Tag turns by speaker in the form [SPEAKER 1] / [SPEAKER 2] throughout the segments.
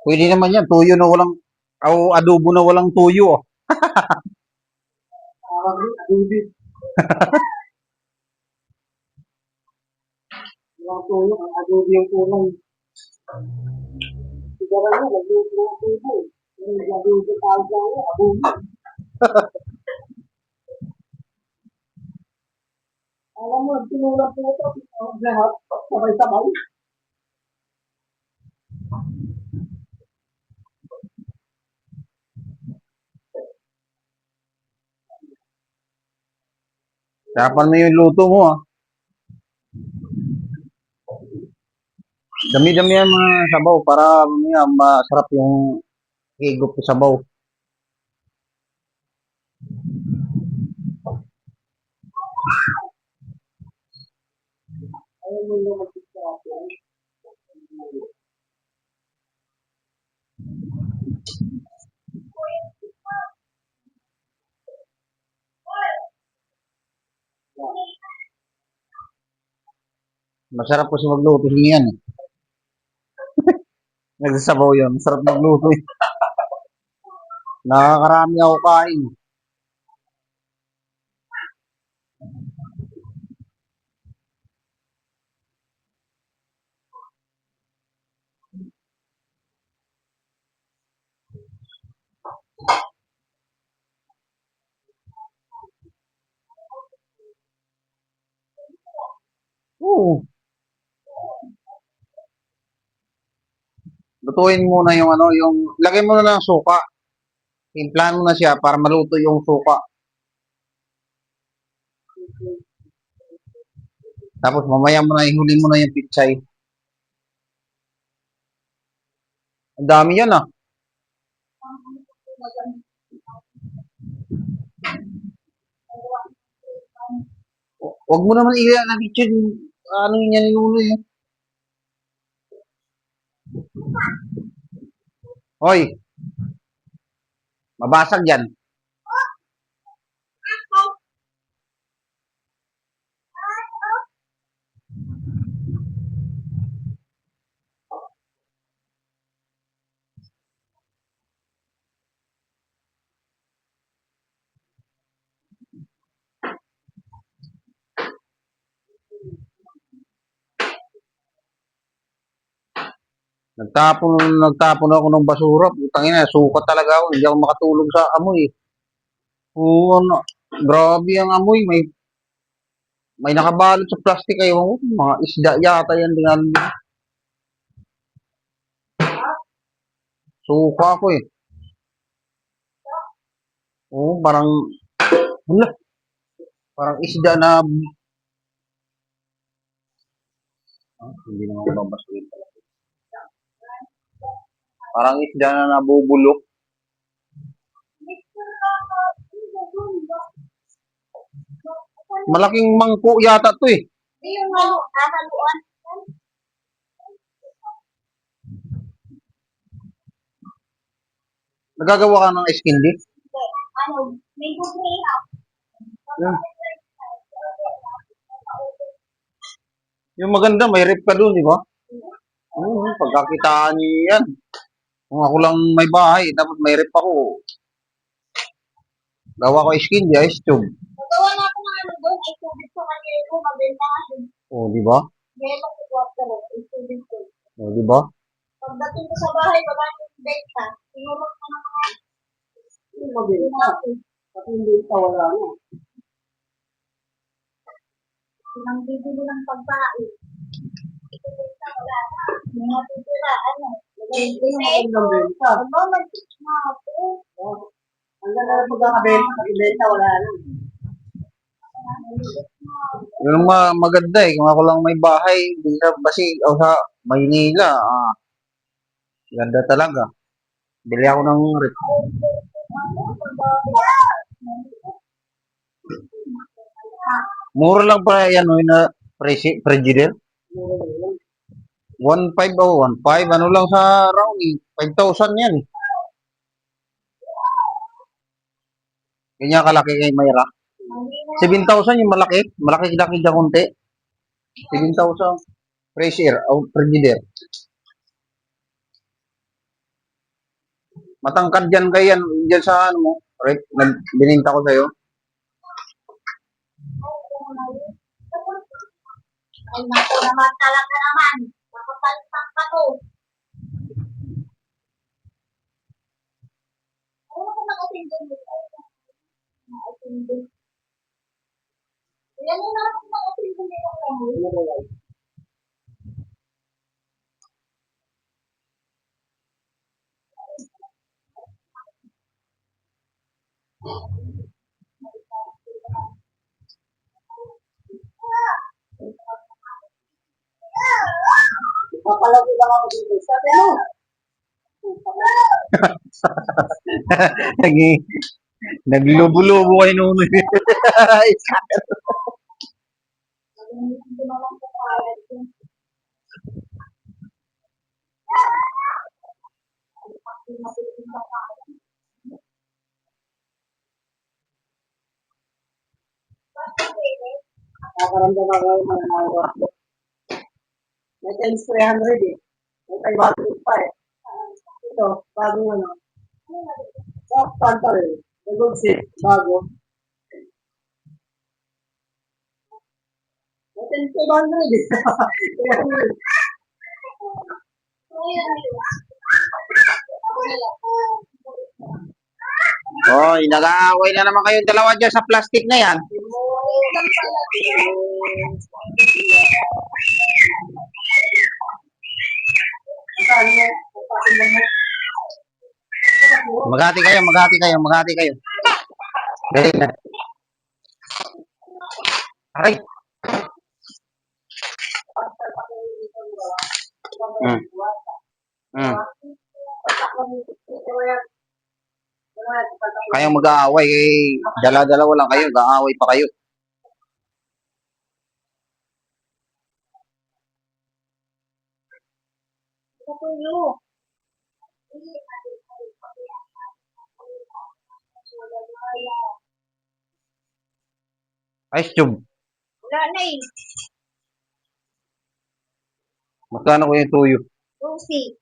[SPEAKER 1] Pwede naman yan. Tuyo na walang, o adobo na walang tuyo. Oh. Walang tuyo, ang adobo yung tunay. Sigara mo, nagluto ng tuyo. Nagluto tawag na ako, adobo. Alam mo, tinulak po ito. Lahat, sabay-sabay. Dapat mo yung luto mo, ah. Dami-dami yan mga sabaw para masarap yung higop sa sabaw. Masarap kasi magluto niyan. Nagsasabaw yun. Masarap magluto. Nakakarami ako kain. Oo. Lutuin muna yung ano, yung lagay mo na ng suka. Timplahan mo na siya para maluto yung suka. Tapos mamaya mo na ihuli mo na yung pichay. Ang dami yan ah. Huwag mo naman iyan na kitchen. Ano yun yan inulo eh. Hoy, mabasag yan. Nagtapon ako ng basura. Putang ina, sukat talaga ako. Hindi ako makatulog sa amoy. Oo, ano. Grabe ang amoy. May nakabalot sa plastic kayo. Mga isda yata yan. Tingnan mo. Suka ko eh. Oo, wala, parang isda na, hindi naman ako babasuin pala. Parang isda na nabubulok. Malaking mangko yata to eh. Yung ano, hahaluan. Nagagawa ka ng ice candy? Ano, may bubri ha. Yung maganda, may rep ka doon, di ba? Pagkakitaan niyo yan. Kung ako lang may bahay, tapos may rep ako. Gawa ko ice candy, ice tube. Nagawa na ako ng ano doon, ice tube sa kanila ko, mabenta nga doon. Oh, di ba? Meron ko water, ice tube ko. Oh, di ba? Pagdating ko sa bahay, wala yung benta. Tinulog ko na mga yung mabenta. Pati yung benta, wala na. Silang bibili ng pagkain. Ito benta, wala na. Mga titira, ano? Ito yung magandang benta. Ano, mag-teach na ako. Ang ganda na pagkakabenta, pag ibenta, wala na. Yung maganda eh, kung ako lang may bahay, kasi o sa Maynila, ganda talaga. Bili ako ng rep. Mura lang pa yan, no, na frigidaire. 1.5 o 1.5, ano lang sa round eh. 5,000 yan eh. Ganyan kalaki kay Mayra. 7,000 yung malaki. Malaki-laki dyan konti. 7,000. Fresh air, o frigidaire. Matangkad dyan kaya dyan sa ano mo. Right? Bininta ko sa'yo.
[SPEAKER 2] Ay, naku naman talaga naman. Nakapalitan pa to. Ano ko nakasingle dito? Nakasingle. Yan yung nakasingle dito. Papalagi lang ako dito. Sabi mo.
[SPEAKER 1] Naglubo-lubo kayo noon.
[SPEAKER 2] Nakaramdam ako ng mga may times 300 eh. May 500 pa eh. Ito, bagong ano. Soft pan pa rin. May good seat, bago. May times 500 eh. 300.
[SPEAKER 1] Oy, nag-aaway na naman kayong dalawa dyan sa plastic na yan. Maghati kayo, maghati kayo, maghati kayo. Dali na. Aray. Hmm. Hmm. Kayong mag-aaway, eh, dala-dalawa lang kayo, mag-aaway pa kayo. Ice tube.
[SPEAKER 2] Wala na eh.
[SPEAKER 1] Magkano ko yung tuyo?
[SPEAKER 2] Lucy.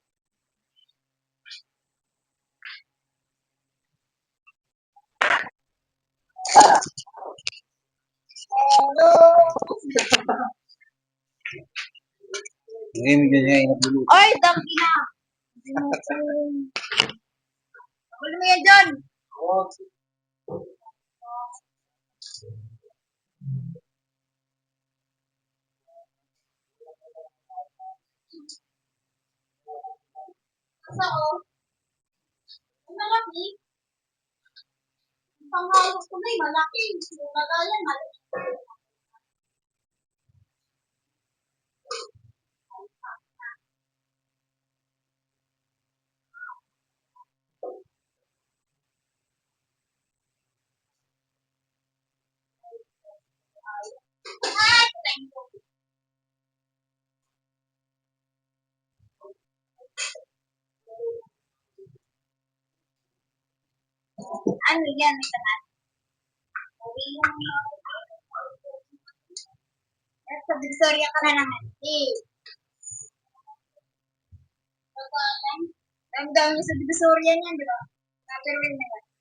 [SPEAKER 1] Hindi niya inagluluto.
[SPEAKER 2] Oy, dami na. Huli mo yan dyan. Kasi ako, ang malaki. Ang panghalos ko na eh, malaki. Yung nagalan, malaki. Ano yan? May tamat. Sa Victoria ka na naman. Eh. Ang dami sa Victoria niyan, di ba? Natural na yan.